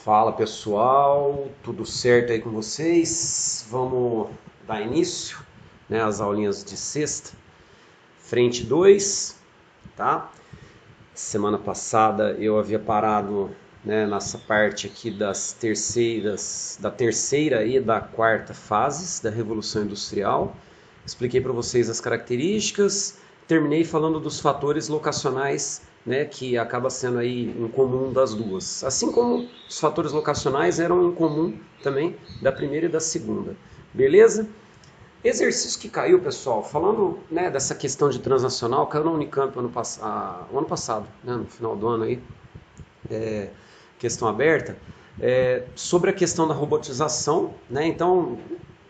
Fala pessoal, tudo certo aí com vocês? Vamos dar início, né, às aulinhas de sexta, frente 2, tá? Semana passada eu havia parado, né, nessa parte aqui da terceira e da quarta fases da Revolução Industrial. Expliquei para vocês as características, terminei falando dos fatores locacionais, né, que acaba sendo aí em comum das duas. Assim como os fatores locacionais eram em comum também da primeira e da segunda. Beleza? Exercício que caiu, pessoal, falando, né, dessa questão de transnacional, caiu na Unicamp o ano passado, né, no final do ano aí, questão aberta, sobre a questão da robotização, né? Então,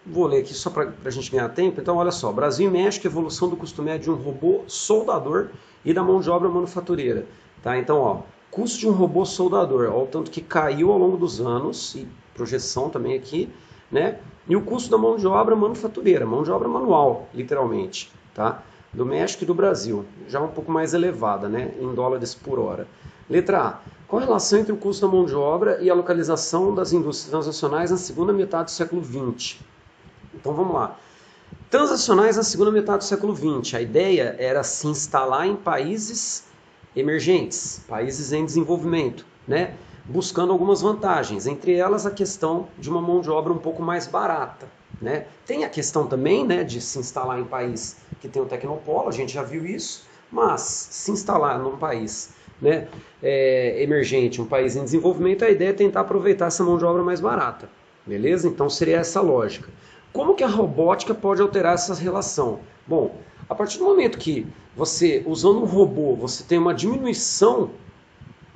vou ler aqui só para a gente ganhar tempo. Então, olha só, Brasil e México, evolução do custo médio de um robô soldador e da mão de obra manufatureira. Tá? Então, ó, custo de um robô soldador, ó, o tanto que caiu ao longo dos anos, e projeção também aqui, né? E o custo da mão de obra manufatureira, mão de obra manual, literalmente, tá? Do México e do Brasil, já um pouco mais elevada, né? Em dólares por hora. Letra A. Qual a relação entre o custo da mão de obra e a localização das indústrias transnacionais na segunda metade do século XX? Então vamos lá. Transacionais na segunda metade do século XX. A ideia era se instalar em países emergentes, países em desenvolvimento, né? Buscando algumas vantagens, entre elas a questão de uma mão de obra um pouco mais barata, né? Tem a questão também, né, de se instalar em país que tem um tecnopolo, a gente já viu isso, mas se instalar num país, né, emergente, um país em desenvolvimento, a ideia é tentar aproveitar essa mão de obra mais barata, beleza? Então seria essa a lógica. Como que a robótica pode alterar essa relação? Bom, a partir do momento que você, usando um robô, você tem uma diminuição,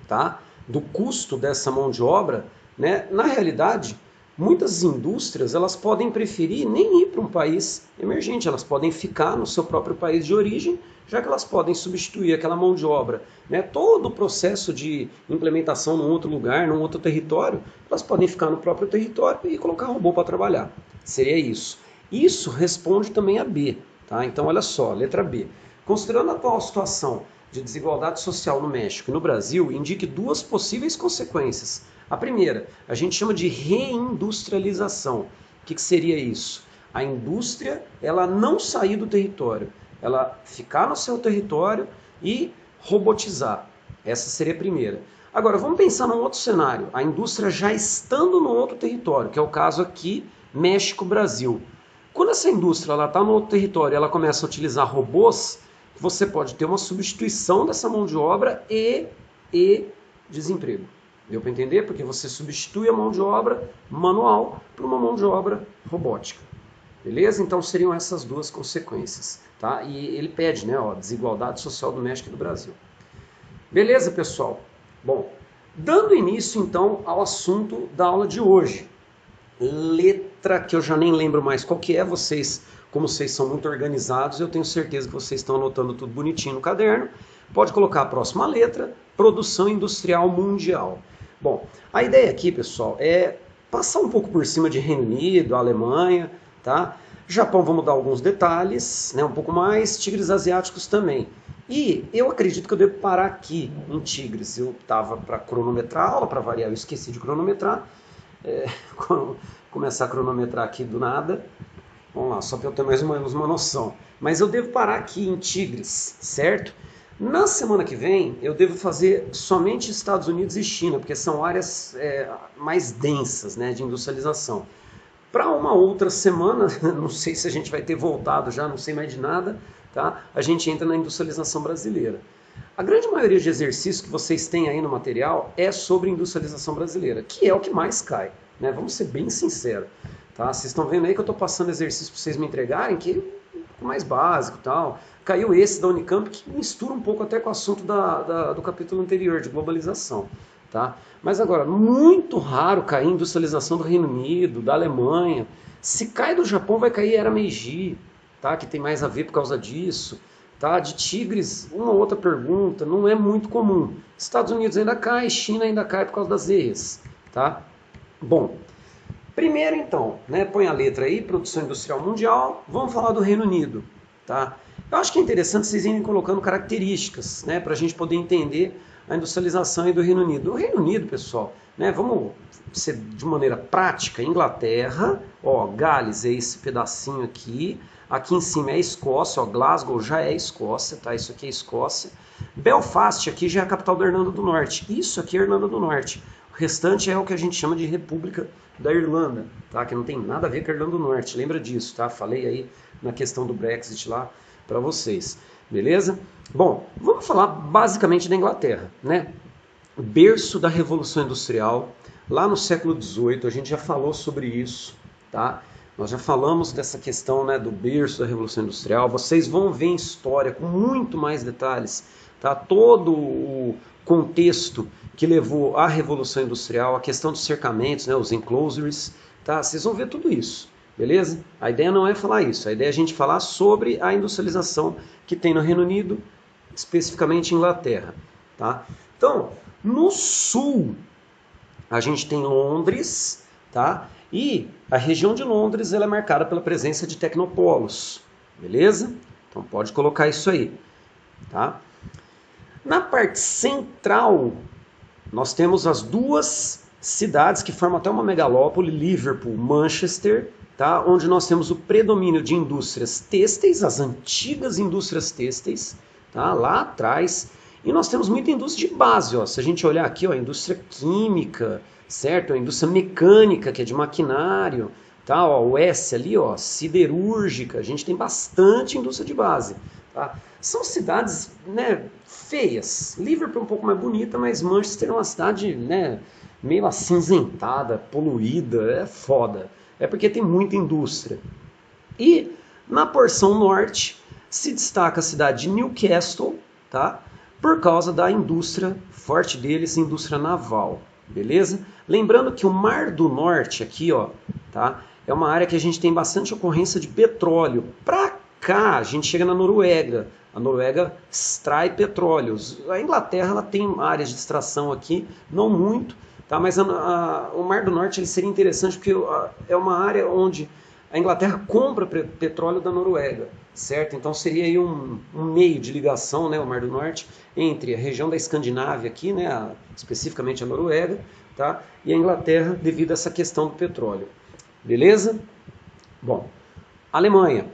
tá, do custo dessa mão de obra, né, na realidade, muitas indústrias elas podem preferir nem ir para um país emergente, elas podem ficar no seu próprio país de origem, já que elas podem substituir aquela mão de obra, né, todo o processo de implementação num outro lugar, num outro território, elas podem ficar no próprio território e colocar robô para trabalhar. Seria isso. Isso responde também a B. Tá? Então, olha só, letra B. Considerando a atual situação de desigualdade social no México e no Brasil, indique duas possíveis consequências. A primeira, a gente chama de reindustrialização. O que seria isso? A indústria ela não sair do território, ela ficar no seu território e robotizar. Essa seria a primeira. Agora, vamos pensar num outro cenário. A indústria já estando no outro território, que é o caso aqui, México-Brasil. Quando essa indústria está no outro território e ela começa a utilizar robôs, você pode ter uma substituição dessa mão de obra e desemprego. Deu para entender? Porque você substitui a mão de obra manual por uma mão de obra robótica. Beleza? Então seriam essas duas consequências. Tá? E ele pede, né, ó, desigualdade social do México e do Brasil. Beleza, pessoal? Bom, dando início então ao assunto da aula de hoje. Letra que eu já nem lembro mais qual que é, vocês, como vocês são muito organizados, eu tenho certeza que vocês estão anotando tudo bonitinho no caderno. Pode colocar a próxima letra, produção industrial mundial. Bom, a ideia aqui, pessoal, é passar um pouco por cima de Reino Unido, Alemanha, tá? Japão, vamos dar alguns detalhes, né, um pouco mais, tigres asiáticos também. E eu acredito que eu devo parar aqui em tigres. Eu estava para cronometrar a aula, para variar, eu esqueci de cronometrar. Começar a cronometrar aqui do nada. Vamos lá, só para eu ter mais ou menos uma noção. Mas eu devo parar aqui em tigres, certo? Na semana que vem, eu devo fazer somente Estados Unidos e China, porque são áreas mais densas, né, de industrialização. Para uma outra semana, não sei se a gente vai ter voltado já, não sei mais de nada, tá? A gente entra na industrialização brasileira. A grande maioria de exercícios que vocês têm aí no material é sobre industrialização brasileira, que é o que mais cai, né? Vamos ser bem sinceros. Tá? Vocês estão vendo aí que eu estou passando exercício para vocês me entregarem, que é mais básico e tal. Caiu esse da Unicamp, que mistura um pouco até com o assunto do capítulo anterior, de globalização. Tá? Mas agora, muito raro cair industrialização do Reino Unido, da Alemanha. Se cai do Japão, vai cair Era Meiji, tá? Que tem mais a ver por causa disso. Tá? De tigres, uma outra pergunta, não é muito comum. Estados Unidos ainda cai, China ainda cai por causa das EIAs. Tá? Bom, primeiro então, né, põe a letra aí, produção industrial mundial, vamos falar do Reino Unido. Tá? Eu acho que é interessante vocês irem colocando características, né, para a gente poder entender a industrialização aí do Reino Unido. O Reino Unido, pessoal, né, vamos ser de maneira prática, Inglaterra, ó, Gales é esse pedacinho aqui, aqui em cima é a Escócia, ó, Glasgow já é a Escócia, tá? Isso aqui é a Escócia. Belfast aqui já é a capital da Irlanda do Norte, isso aqui é a Irlanda do Norte. O restante é o que a gente chama de República da Irlanda, tá? Que não tem nada a ver com a Irlanda do Norte, lembra disso, tá? Falei aí na questão do Brexit lá para vocês, beleza? Bom, vamos falar basicamente da Inglaterra, né? Berço da Revolução Industrial, lá no século XVIII, a gente já falou sobre isso, tá? Nós já falamos dessa questão, né, do berço da Revolução Industrial, vocês vão ver em história com muito mais detalhes, tá? Todo o contexto que levou à Revolução Industrial, a questão dos cercamentos, né, os enclosures, tá? Vocês vão ver tudo isso, beleza? A ideia não é falar isso, a ideia é a gente falar sobre a industrialização que tem no Reino Unido, especificamente em Inglaterra, tá? Então, no sul, a gente tem Londres, tá? E a região de Londres ela é marcada pela presença de tecnopolos, beleza? Então pode colocar isso aí, tá? Na parte central, nós temos as duas cidades que formam até uma megalópole, Liverpool, Manchester, tá? Onde nós temos o predomínio de indústrias têxteis, as antigas indústrias têxteis, tá? Lá atrás. E nós temos muita indústria de base, ó. Se a gente olhar aqui, ó, a indústria química, certo? A indústria mecânica, que é de maquinário, tá? Ó, o S ali, ó, siderúrgica, a gente tem bastante indústria de base, tá? São cidades, né, feias. Liverpool é um pouco mais bonita, mas Manchester é uma cidade, né, meio acinzentada, poluída, é foda. É porque tem muita indústria. E na porção norte se destaca a cidade de Newcastle, tá? Por causa da indústria forte deles, indústria naval, beleza? Lembrando que o Mar do Norte aqui, ó, tá? É uma área que a gente tem bastante ocorrência de petróleo. Pra cá, a gente chega na Noruega. A Noruega extrai petróleos. A Inglaterra ela tem áreas de extração aqui, não muito, tá? Mas o Mar do Norte ele seria interessante porque é uma área onde a Inglaterra compra petróleo da Noruega, certo? Então seria aí um meio de ligação, né, o Mar do Norte, entre a região da Escandinávia aqui, né, especificamente a Noruega, tá, e a Inglaterra devido a essa questão do petróleo. Beleza? Bom, Alemanha.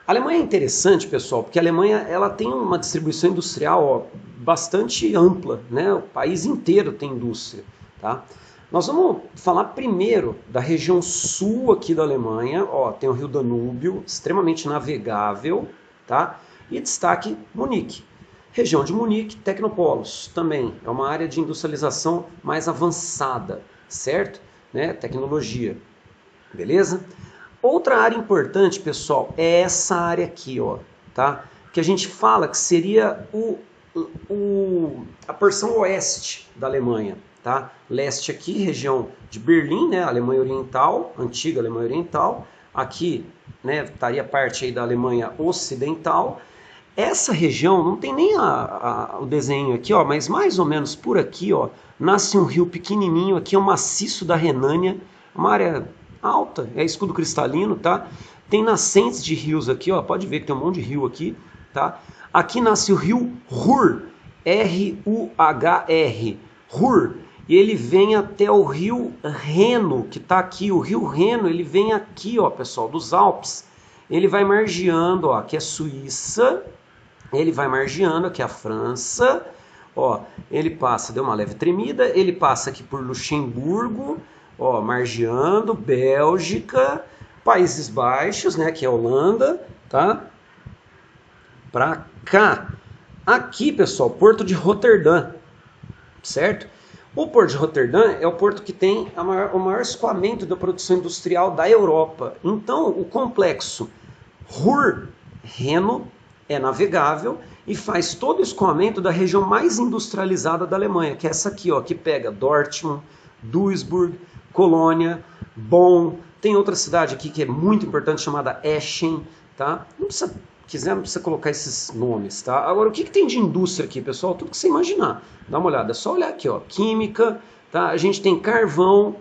A Alemanha é interessante, pessoal, porque a Alemanha ela tem uma distribuição industrial, ó, bastante ampla, né? O país inteiro tem indústria, tá? Nós vamos falar primeiro da região sul aqui da Alemanha, ó, tem o Rio Danúbio, extremamente navegável, tá? E destaque Munique. Região de Munique, Tecnopolos, também é uma área de industrialização mais avançada, certo? Né? Tecnologia, beleza? Outra área importante, pessoal, é essa área aqui, ó, tá? Que a gente fala que seria a porção oeste da Alemanha. Tá? Leste aqui, região de Berlim, né? Alemanha Oriental, antiga Alemanha Oriental. Aqui, né, estaria parte aí da Alemanha Ocidental. Essa região, não tem nem o desenho aqui, ó, mas mais ou menos por aqui, ó, nasce um rio pequenininho, aqui é o maciço da Renânia, uma área alta, é escudo cristalino, tá? Tem nascentes de rios aqui, ó, pode ver que tem um monte de rio aqui, tá? Aqui nasce o rio Ruhr, R-U-H-R, Ruhr. E ele vem até o rio Reno, que está aqui. O rio Reno, ele vem aqui, ó, pessoal, dos Alpes. Ele vai margeando, ó, aqui é Suíça. Ele vai margeando, aqui é a França. Ó, ele passa, deu uma leve tremida. Ele passa aqui por Luxemburgo, ó, margeando, Bélgica, Países Baixos, né, que é a Holanda, tá? Pra cá. Aqui, pessoal, Porto de Roterdã, certo? O Porto de Roterdã é o porto que tem o maior escoamento da produção industrial da Europa. Então, o complexo Ruhr-Reno é navegável e faz todo o escoamento da região mais industrializada da Alemanha, que é essa aqui, ó, que pega Dortmund, Duisburg, Colônia, Bonn. Tem outra cidade aqui que é muito importante chamada Eschen, tá? Não precisa colocar esses nomes, tá? Agora, o que tem de indústria aqui, pessoal? Tudo que você imaginar. Dá uma olhada, é só olhar aqui, ó. Química, tá? A gente tem carvão,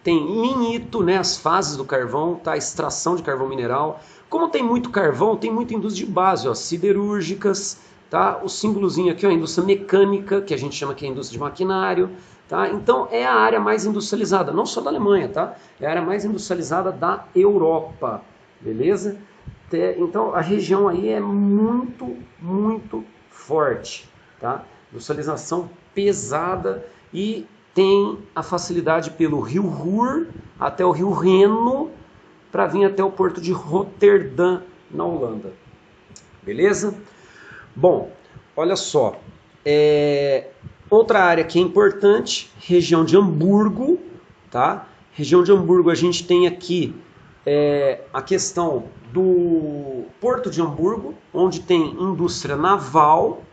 tem lignito, né? As fases do carvão, tá? Extração de carvão mineral. Como tem muito carvão, tem muita indústria de base, ó. Siderúrgicas, tá? O símbolozinho aqui, ó, indústria mecânica, que a gente chama que é indústria de maquinário, tá? Então é a área mais industrializada, não só da Alemanha, tá? É a área mais industrializada da Europa, beleza? Então a região aí é muito, muito forte, tá? Industrialização pesada e tem a facilidade pelo rio Ruhr até o rio Reno para vir até o porto de Roterdã, na Holanda. Beleza? Bom, olha só. Outra área que é importante, região de Hamburgo, tá? Região de Hamburgo a gente tem aqui a questão do Porto de Hamburgo, onde tem indústria naval,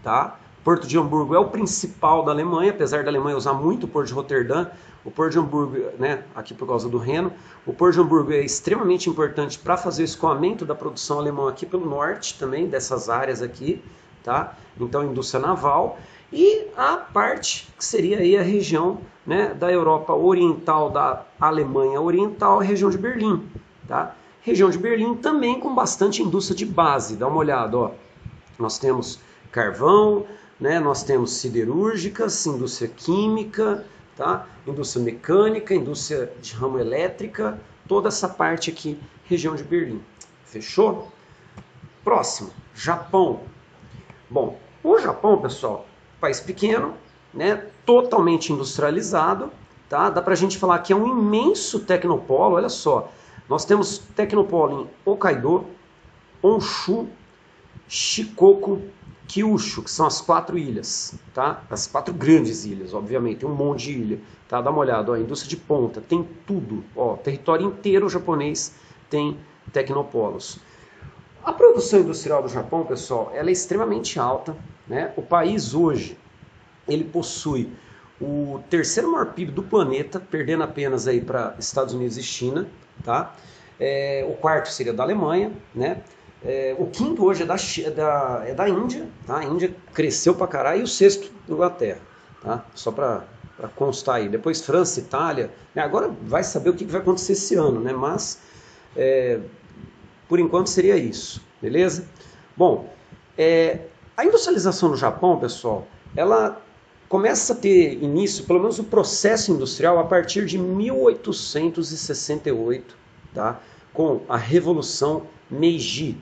tá? Porto de Hamburgo é o principal da Alemanha, apesar da Alemanha usar muito o Porto de Roterdã, o Porto de Hamburgo, né, aqui por causa do Reno, o Porto de Hamburgo é extremamente importante para fazer o escoamento da produção alemã aqui pelo norte também, dessas áreas aqui, tá? Então indústria naval, e a parte que seria aí a região, né, da Europa Oriental, da Alemanha Oriental, a região de Berlim, tá? Região de Berlim também com bastante indústria de base, dá uma olhada, ó. Nós temos carvão, né? Nós temos siderúrgicas, indústria química, tá? Indústria mecânica, indústria de ramo elétrica, toda essa parte aqui, região de Berlim. Fechou? Próximo, Japão. Bom, o Japão, pessoal, país pequeno, né? Totalmente industrializado, tá? Dá pra gente falar que é um imenso tecnopolo, olha só. Nós temos tecnopolo em Hokkaido, Honshu, Shikoku, Kyushu, que são as 4 ilhas, tá? As 4 grandes ilhas, obviamente, tem um monte de ilha, tá? Dá uma olhada, ó, indústria de ponta, tem tudo, ó, território inteiro japonês tem tecnopolos. A produção industrial do Japão, pessoal, ela é extremamente alta, né? O país hoje, ele possui o terceiro maior PIB do planeta, perdendo apenas aí para Estados Unidos e China, tá? O quarto seria da Alemanha, né? O quinto hoje é da Índia, tá? A Índia cresceu pra caralho, e o sexto da Inglaterra, tá? Só para constar aí. Depois França, Itália, né? Agora vai saber o que vai acontecer esse ano, né? Mas por enquanto seria isso, beleza? Bom, a industrialização no Japão, pessoal, ela começa a ter início, pelo menos o processo industrial, a partir de 1868, tá? Com a Revolução Meiji.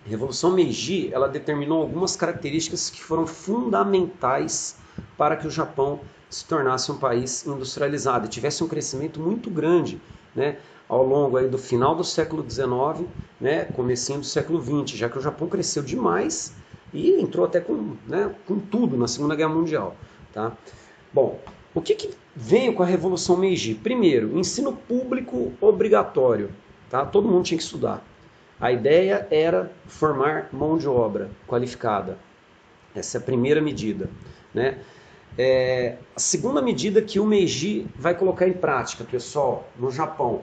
A Revolução Meiji, ela determinou algumas características que foram fundamentais para que o Japão se tornasse um país industrializado e tivesse um crescimento muito grande, né, ao longo aí do final do século XIX, né, comecinho do século XX, já que o Japão cresceu demais e entrou até com tudo na Segunda Guerra Mundial, tá? Bom, o que veio com a Revolução Meiji? Primeiro, ensino público obrigatório, tá? Todo mundo tinha que estudar. A ideia era formar mão de obra qualificada. Essa é a primeira medida, né? A segunda medida que o Meiji vai colocar em prática, pessoal, no Japão,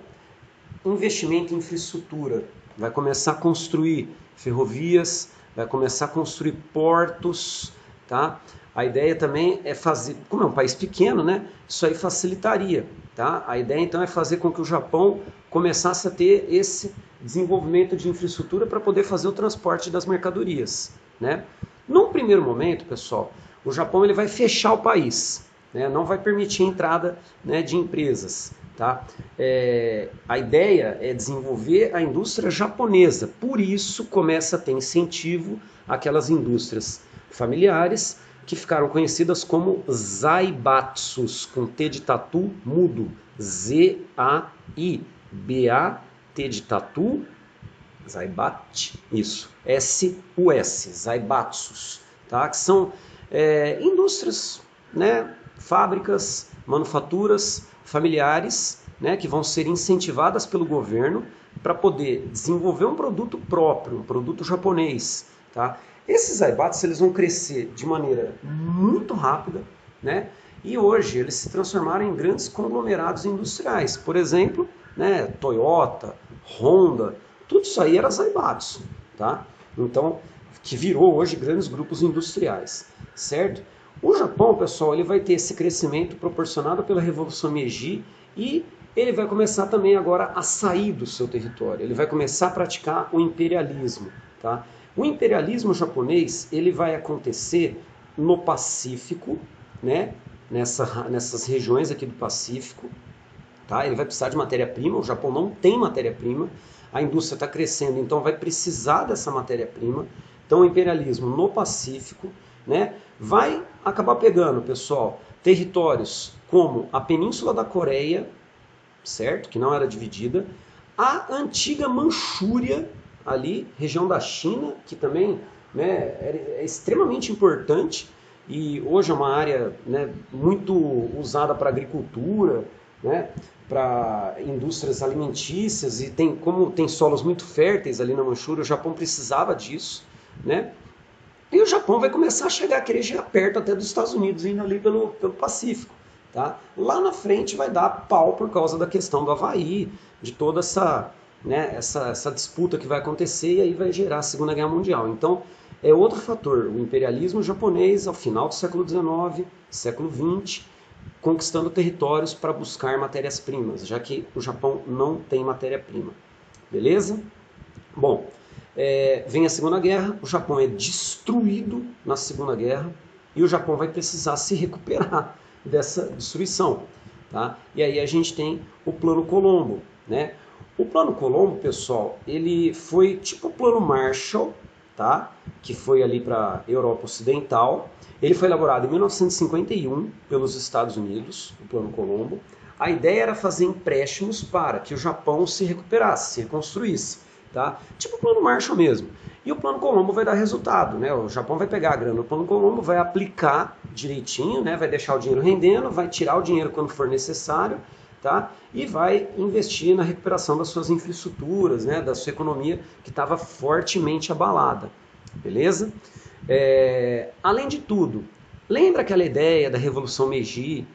investimento em infraestrutura. Vai começar a construir ferrovias, vai começar a construir portos, tá? A ideia também é fazer, como é um país pequeno, né? Isso aí facilitaria, tá? A ideia então é fazer com que o Japão começasse a ter esse desenvolvimento de infraestrutura para poder fazer o transporte das mercadorias, né? Num primeiro momento, pessoal, o Japão ele vai fechar o país, né? Não vai permitir a entrada, né, de empresas, tá? A ideia é desenvolver a indústria japonesa, por isso começa a ter incentivo àquelas indústrias familiares que ficaram conhecidas como zaibatsus, com T de tatu mudo, Z-A-I-B-A-T de tatu, zaibat, isso, S-U-S, zaibatsus, tá? Que são indústrias, né, fábricas, manufaturas familiares, né, que vão ser incentivadas pelo governo para poder desenvolver um produto próprio, um produto japonês, tá? Esses zaibatsus eles vão crescer de maneira muito rápida, né? E hoje eles se transformaram em grandes conglomerados industriais. Por exemplo, né, Toyota, Honda, tudo isso aí era zaibatsu, tá? Então, que virou hoje grandes grupos industriais, certo? O Japão, pessoal, ele vai ter esse crescimento proporcionado pela Revolução Meiji e ele vai começar também agora a sair do seu território. Ele vai começar a praticar o imperialismo, tá? O imperialismo japonês ele vai acontecer no Pacífico, né? Nessas regiões aqui do Pacífico, tá? Ele vai precisar de matéria-prima, o Japão não tem matéria-prima, a indústria está crescendo, então vai precisar dessa matéria-prima. Então o imperialismo no Pacífico, né, vai acabar pegando, pessoal, territórios como a Península da Coreia, certo? Que não era dividida, a antiga Manchúria, ali, região da China, que também, né, é extremamente importante e hoje é uma área, né, muito usada para agricultura, né, para indústrias alimentícias e como tem solos muito férteis ali na Manchúria, o Japão precisava disso, né? E o Japão vai começar a chegar, querer chegar perto até dos Estados Unidos, indo ali pelo Pacífico. Tá? Lá na frente vai dar pau por causa da questão do Havaí, de toda essa, né, essa disputa que vai acontecer e aí vai gerar a Segunda Guerra Mundial. Então é outro fator, o imperialismo japonês ao final do século XIX, século XX, conquistando territórios para buscar matérias-primas, já que o Japão não tem matéria-prima. Beleza? Bom, vem a Segunda Guerra, o Japão é destruído na Segunda Guerra e o Japão vai precisar se recuperar dessa destruição. Tá? E aí a gente tem o Plano Colombo. Né? O Plano Colombo, pessoal, ele foi tipo o Plano Marshall, tá? Que foi ali para a Europa Ocidental. Ele foi elaborado em 1951 pelos Estados Unidos, o Plano Colombo. A ideia era fazer empréstimos para que o Japão se recuperasse, se reconstruísse. Tá? Tipo o Plano Marshall mesmo. E o Plano Colombo vai dar resultado, né? O Japão vai pegar a grana do Plano Colombo, vai aplicar direitinho, né? Vai deixar o dinheiro rendendo, vai tirar o dinheiro quando for necessário, tá? E vai investir na recuperação das suas infraestruturas, né? Da sua economia que estava fortemente abalada, beleza? Além de tudo, lembra aquela ideia da Revolução Meiji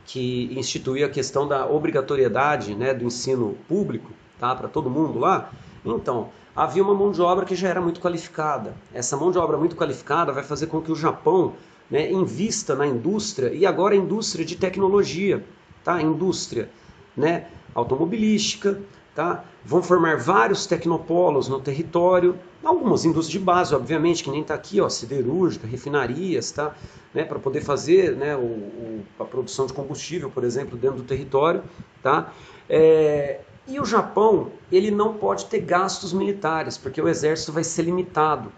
que instituiu a questão da obrigatoriedade, né, do ensino público, tá? Para todo mundo lá? Então, havia uma mão de obra que já era muito qualificada. Essa mão de obra muito qualificada vai fazer com que o Japão, né, invista na indústria, e agora a indústria de tecnologia, tá? Indústria, né, automobilística, tá? Vão formar vários tecnopolos no território, algumas indústrias de base, obviamente, que nem está aqui, ó, siderúrgica, refinarias, tá? Né, para poder fazer, né, a produção de combustível, por exemplo, dentro do território, tá? E o Japão, ele não pode ter gastos militares, porque o exército vai ser limitado,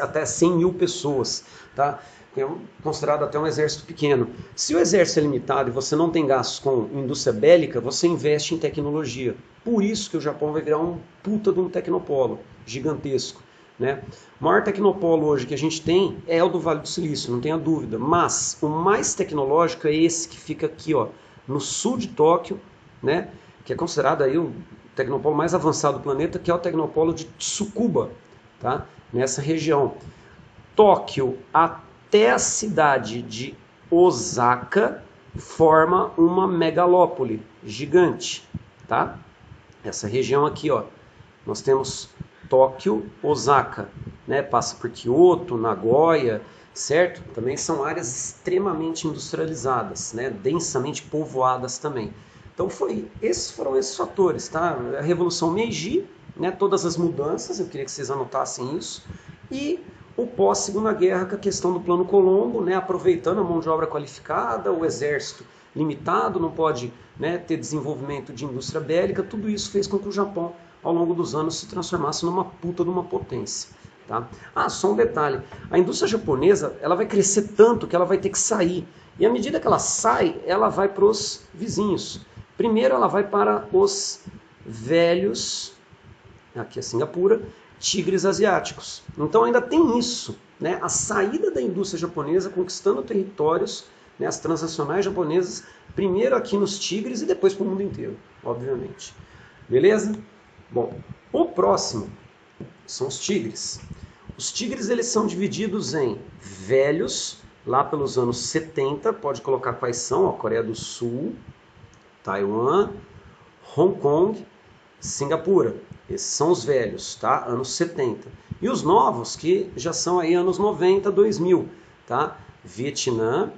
até 100 mil pessoas, tá? É considerado até um exército pequeno. Se o exército é limitado e você não tem gastos com indústria bélica, você investe em tecnologia. Por isso que o Japão vai virar um puta de um tecnopolo gigantesco. Né? O maior tecnopolo hoje que a gente tem é o do Vale do Silício, não tenha dúvida. Mas o mais tecnológico é esse que fica aqui, ó, no sul de Tóquio, né? Que é considerado aí o tecnopolo mais avançado do planeta, que é o tecnopolo de Tsukuba, tá? Nessa região. Tóquio até a cidade de Osaka forma uma megalópole gigante, tá? Essa região aqui, ó, nós temos Tóquio, Osaka, né? Passa por Kyoto, Nagoya, certo? Também são áreas extremamente industrializadas, né? Densamente povoadas também. Então esses foram esses fatores, tá? A Revolução Meiji, né? Todas as mudanças, eu queria que vocês anotassem isso, e o pós-Segunda Guerra, com a questão do Plano Colombo, né? Aproveitando a mão de obra qualificada, o exército limitado, não pode, né, ter desenvolvimento de indústria bélica, tudo isso fez com que o Japão, ao longo dos anos, se transformasse numa puta de uma potência. Tá? Só um detalhe, a indústria japonesa ela vai crescer tanto que ela vai ter que sair, e à medida que ela sai, ela vai para os vizinhos. Primeiro ela vai para os velhos, aqui é Singapura, tigres asiáticos. Então ainda tem isso, né? A saída da indústria japonesa conquistando territórios, né? As transnacionais japonesas, primeiro aqui nos tigres e depois para o mundo inteiro, obviamente. Beleza? Bom, o próximo são os tigres. Os tigres eles são divididos em velhos, lá pelos anos 70, pode colocar quais são, ó, Coreia do Sul, Taiwan, Hong Kong, Singapura. Esses são os velhos, tá? Anos 70. E os novos, que já são aí anos 90, 2000, tá? Vietnã,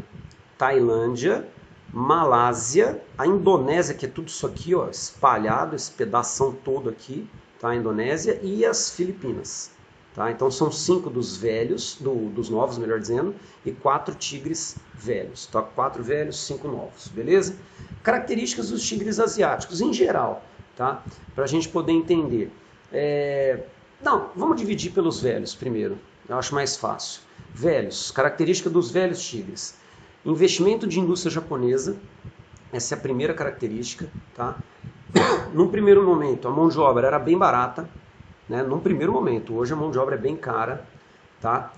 Tailândia, Malásia, a Indonésia, que é tudo isso aqui, ó, espalhado, esse pedação todo aqui, tá? A Indonésia, e as Filipinas, Tá? Então são 5 dos velhos, dos novos, melhor dizendo, e 4 tigres velhos. Tá? 4 velhos, 5 novos, beleza? Características dos tigres asiáticos em geral, tá? Para a gente poder entender. Não, vamos dividir pelos velhos primeiro, eu acho mais fácil. Velhos, característica dos velhos tigres. Investimento de indústria japonesa, essa é a primeira característica. Tá? Num primeiro momento, a mão de obra era bem barata, né? Num primeiro momento, hoje a mão de obra é bem cara. Tá?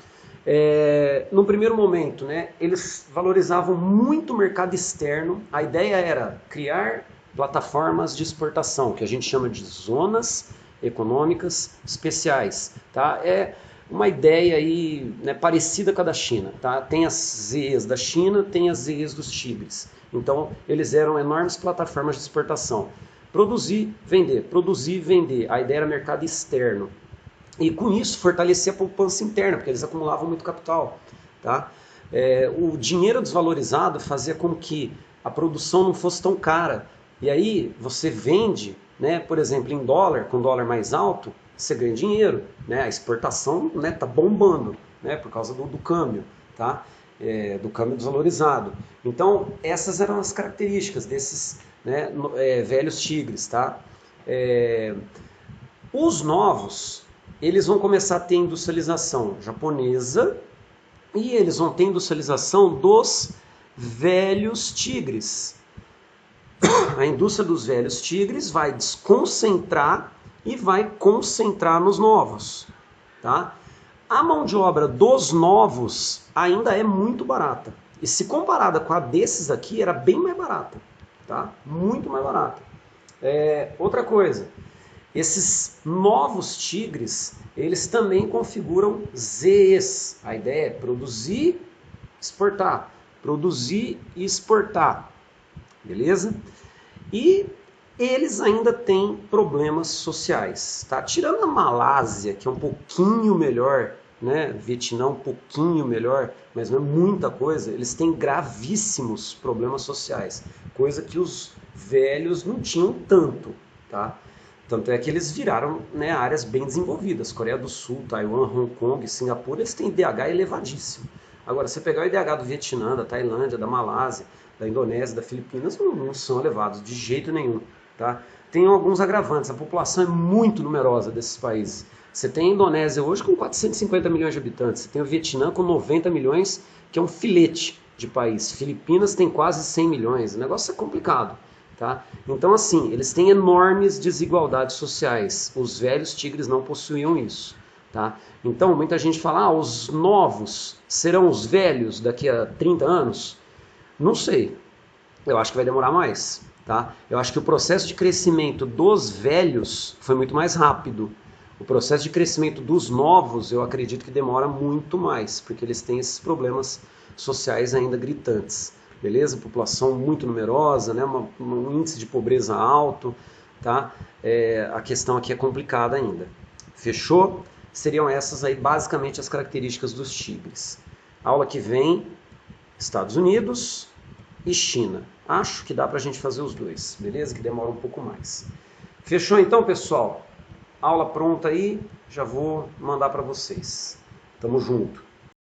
No primeiro momento, né, eles valorizavam muito o mercado externo. A ideia era criar plataformas de exportação, que a gente chama de zonas econômicas especiais. Tá? É uma ideia aí, né, parecida com a da China. Tá? Tem as ZEs da China, tem as ZEs dos tigres. Então, eles eram enormes plataformas de exportação. Produzir, vender. A ideia era mercado externo. E com isso, fortalecer a poupança interna, porque eles acumulavam muito capital. Tá? O dinheiro desvalorizado fazia com que a produção não fosse tão cara. E aí, você vende, né, por exemplo, em dólar, com dólar mais alto, você ganha dinheiro. Né? A exportação tá bombando, né, por causa do câmbio. Tá? Do câmbio desvalorizado. Então, essas eram as características desses, né, velhos tigres. Tá? Os novos, eles vão começar a ter industrialização japonesa e eles vão ter industrialização dos velhos tigres. A indústria dos velhos tigres vai desconcentrar e vai concentrar nos novos. Tá? A mão de obra dos novos ainda é muito barata. E se comparada com a desses aqui, era bem mais barata. Tá? Muito mais barata. Outra coisa, esses novos tigres, eles também configuram ZEs. A ideia é produzir, exportar. Produzir e exportar. Beleza? E eles ainda têm problemas sociais. Tá? Tirando a Malásia, que é um pouquinho melhor, né? Vietnã um pouquinho melhor, mas não é muita coisa, eles têm gravíssimos problemas sociais, coisa que os velhos não tinham tanto. Tá? Tanto é que eles viraram, né, áreas bem desenvolvidas. Coreia do Sul, Taiwan, Hong Kong, Singapura, eles têm IDH elevadíssimo. Agora, você pegar o IDH do Vietnã, da Tailândia, da Malásia, da Indonésia, da Filipinas, não são elevados de jeito nenhum. Tá? Tem alguns agravantes, a população é muito numerosa desses países. Você tem a Indonésia hoje com 450 milhões de habitantes, você tem o Vietnã com 90 milhões, que é um filete de país. Filipinas tem quase 100 milhões, o negócio é complicado. Tá? Então, assim, eles têm enormes desigualdades sociais. Os velhos tigres não possuíam isso. Tá? Então, muita gente fala, os novos serão os velhos daqui a 30 anos? Não sei. Eu acho que vai demorar mais. Tá? Eu acho que o processo de crescimento dos velhos foi muito mais rápido. O processo de crescimento dos novos, eu acredito que demora muito mais, porque eles têm esses problemas sociais ainda gritantes. Beleza? População muito numerosa, né? Um índice de pobreza alto, tá? A questão aqui é complicada ainda. Fechou? Seriam essas aí basicamente as características dos tigres. Aula que vem, Estados Unidos e China. Acho que dá pra gente fazer os dois, beleza? Que demora um pouco mais. Fechou então, pessoal? Aula pronta aí, já vou mandar para vocês. Tamo junto.